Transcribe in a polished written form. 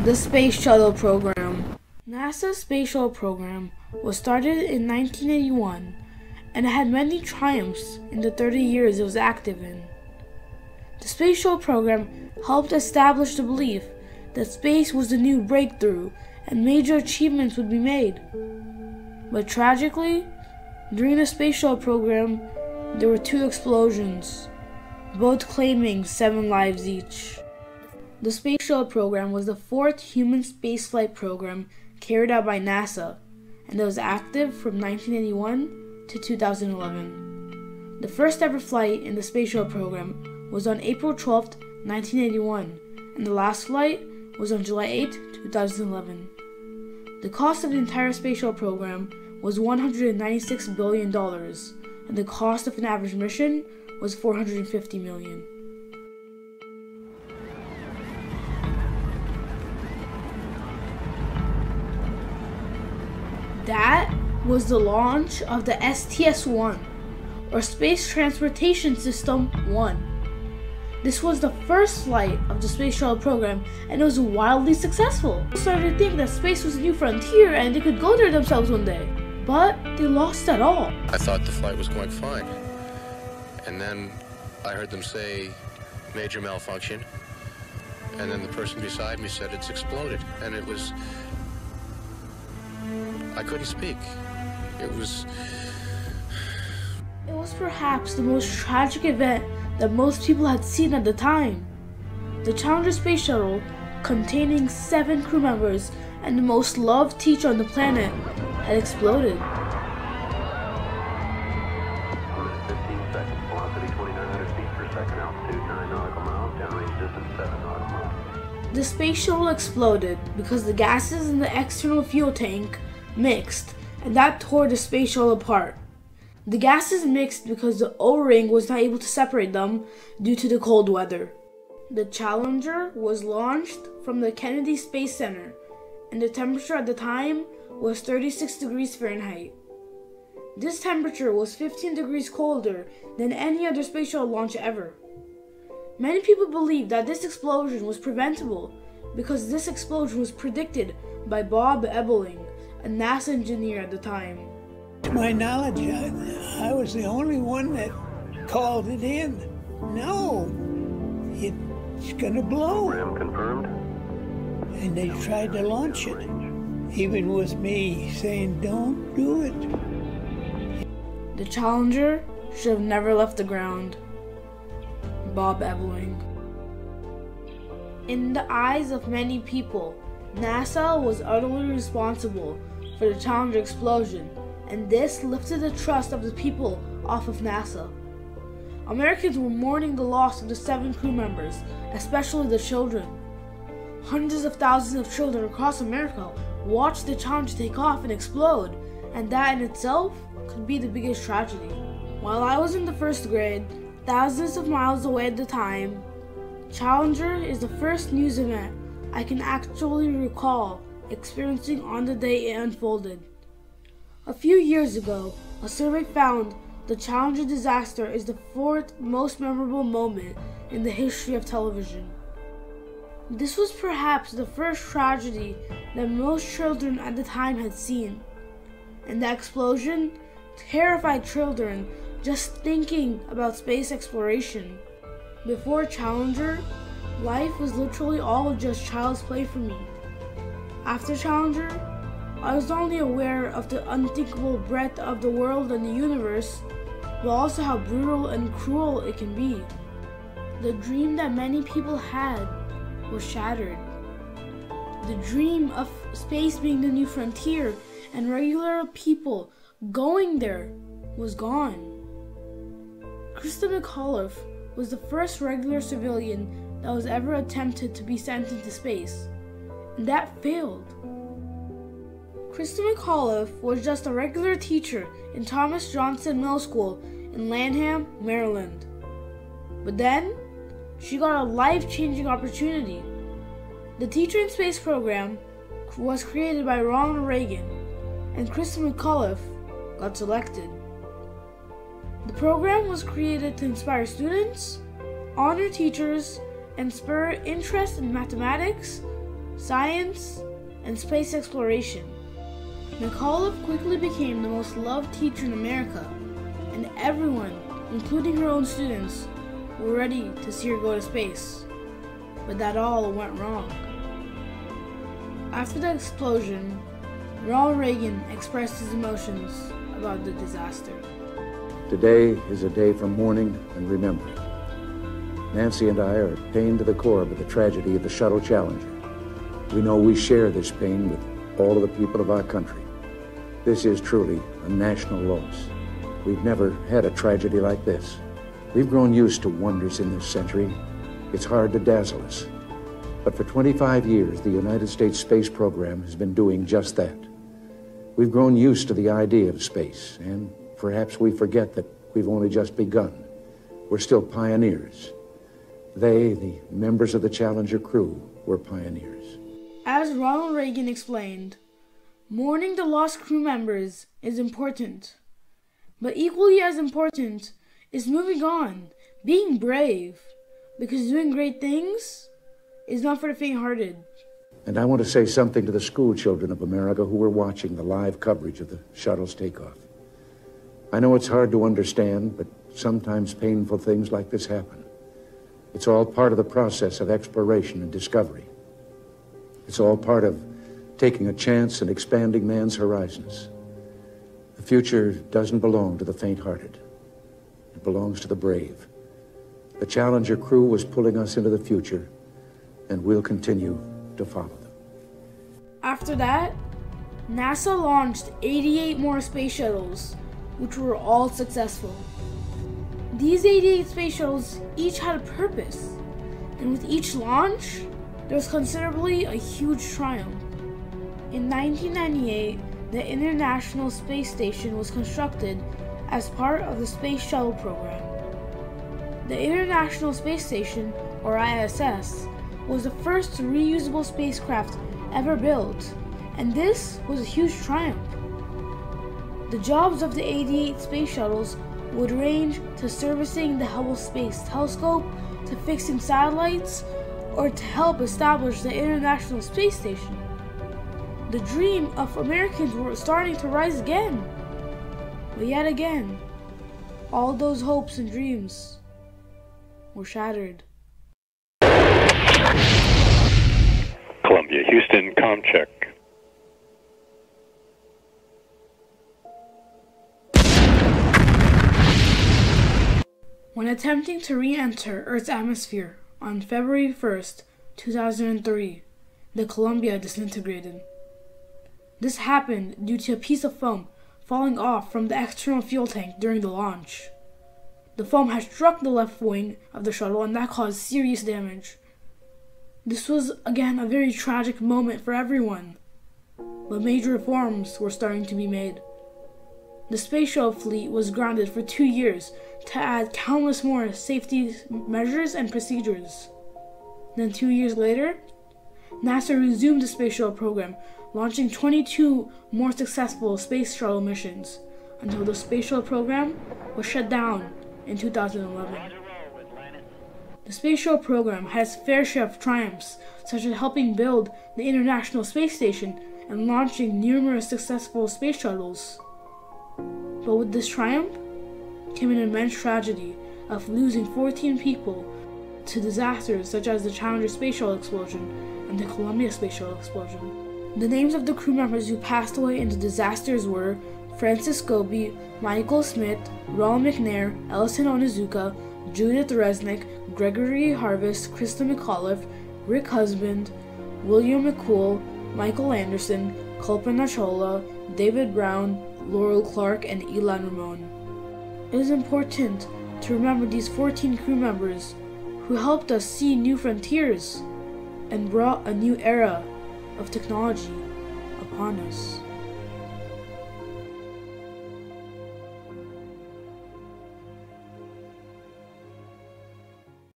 The Space Shuttle program. NASA's Space Shuttle program was started in 1981 and it had many triumphs in the 30 years it was active in. The Space Shuttle program helped establish the belief that space was the new breakthrough and major achievements would be made. But tragically, during the Space Shuttle program, there were 2 explosions, both claiming 7 lives each. The Space Shuttle program was the 4th human spaceflight program carried out by NASA, and it was active from 1981 to 2011. The first ever flight in the Space Shuttle program was on April 12, 1981, and the last flight was on July 8, 2011. The cost of the entire Space Shuttle program was $196 billion, and the cost of an average mission was $450 million. That was the launch of the STS-1, or Space Transportation System 1. This was the first flight of the Space Shuttle program, and it was wildly successful. People started to think that space was a new frontier and they could go there themselves one day, but they lost it all. I thought the flight was going fine, and then I heard them say major malfunction, and then the person beside me said it's exploded, and it was... I couldn't speak. It was perhaps the most tragic event that most people had seen at the time. The Challenger space shuttle, containing 7 crew members and the most loved teacher on the planet, had exploded. The space shuttle exploded because the gases in the external fuel tank mixed, and that tore the space shuttle apart. The gases mixed because the O-ring was not able to separate them due to the cold weather. The Challenger was launched from the Kennedy Space Center, and the temperature at the time was 36 degrees Fahrenheit. This temperature was 15 degrees colder than any other space shuttle launch ever. Many people believe that this explosion was preventable because this explosion was predicted by Bob Ebeling, a NASA engineer at the time. To my knowledge, I was the only one that called it in. No, it's gonna blow. Program confirmed. And they tried to launch it, even with me saying, don't do it. The Challenger should have never left the ground. Bob Ebeling. In the eyes of many people, NASA was utterly responsible for the Challenger explosion, and this lifted the trust of the people off of NASA. Americans were mourning the loss of the 7 crew members, especially the children. Hundreds of thousands of children across America watched the Challenger take off and explode, and that in itself could be the biggest tragedy. While I was in the 1st grade, thousands of miles away at the time, Challenger is the first news event I can actually recall experiencing on the day it unfolded. A few years ago, a survey found the Challenger disaster is the 4th most memorable moment in the history of television. This was perhaps the first tragedy that most children at the time had seen, and the explosion terrified children just thinking about space exploration. Before Challenger, life was literally all just child's play for me. After Challenger, I was not only aware of the unthinkable breadth of the world and the universe, but also how brutal and cruel it can be. The dream that many people had was shattered. The dream of space being the new frontier and regular people going there was gone. Krista McAuliffe was the first regular civilian that was ever attempted to be sent into space, and that failed. Krista McAuliffe was just a regular teacher in Thomas Johnson Middle School in Lanham, Maryland. But then, she got a life-changing opportunity. The Teacher in Space program was created by Ronald Reagan, and Krista McAuliffe got selected. The program was created to inspire students, honor teachers, and spur interest in mathematics, science, and space exploration. McAuliffe quickly became the most loved teacher in America, and everyone, including her own students, were ready to see her go to space. But that all went wrong. After the explosion, Ronald Reagan expressed his emotions about the disaster. Today is a day for mourning and remembering. Nancy and I are pained to the core by the tragedy of the Shuttle Challenger. We know we share this pain with all of the people of our country. This is truly a national loss. We've never had a tragedy like this. We've grown used to wonders in this century. It's hard to dazzle us. But for 25 years, the United States space program has been doing just that. We've grown used to the idea of space, and perhaps we forget that we've only just begun. We're still pioneers. They, the members of the Challenger crew, were pioneers. As Ronald Reagan explained, mourning the lost crew members is important. But equally as important is moving on, being brave, because doing great things is not for the faint-hearted. And I want to say something to the school children of America who were watching the live coverage of the shuttle's takeoff. I know it's hard to understand, but sometimes painful things like this happen. It's all part of the process of exploration and discovery. It's all part of taking a chance and expanding man's horizons. The future doesn't belong to the faint-hearted. It belongs to the brave. The Challenger crew was pulling us into the future, and we'll continue to follow them. After that, NASA launched 88 more space shuttles, which were all successful. These 88 space shuttles each had a purpose, and with each launch, there was considerably a huge triumph. In 1998, the International Space Station was constructed as part of the Space Shuttle program. The International Space Station, or ISS, was the first reusable spacecraft ever built, and this was a huge triumph. The jobs of the 88 space shuttles would range to servicing the Hubble Space Telescope, to fixing satellites, or to help establish the International Space Station. The dream of Americans was starting to rise again. But yet again, all those hopes and dreams were shattered. Columbia, Houston, comm check. When attempting to re-enter Earth's atmosphere on February 1st, 2003, the Columbia disintegrated. This happened due to a piece of foam falling off from the external fuel tank during the launch. The foam had struck the left wing of the shuttle, and that caused serious damage. This was, again, a very tragic moment for everyone, but major reforms were starting to be made. The space shuttle fleet was grounded for 2 years to add countless more safety measures and procedures. Then 2 years later, NASA resumed the space shuttle program, launching 22 more successful space shuttle missions, until the space shuttle program was shut down in 2011. The space shuttle program had its fair share of triumphs, such as helping build the International Space Station and launching numerous successful space shuttles. But with this triumph came an immense tragedy of losing 14 people to disasters such as the Challenger Space Shuttle explosion and the Columbia Space Shuttle explosion. The names of the crew members who passed away in the disasters were Francis Scobie, Michael Smith, Ronald McNair, Ellison Onizuka, Judith Resnick, Gregory Harvest, Krista McAuliffe, Rick Husband, William McCool, Michael Anderson, Kalpana Chawla, David Brown, Laurel Clark, and Elon Ramon. It is important to remember these 14 crew members who helped us see new frontiers and brought a new era of technology upon us.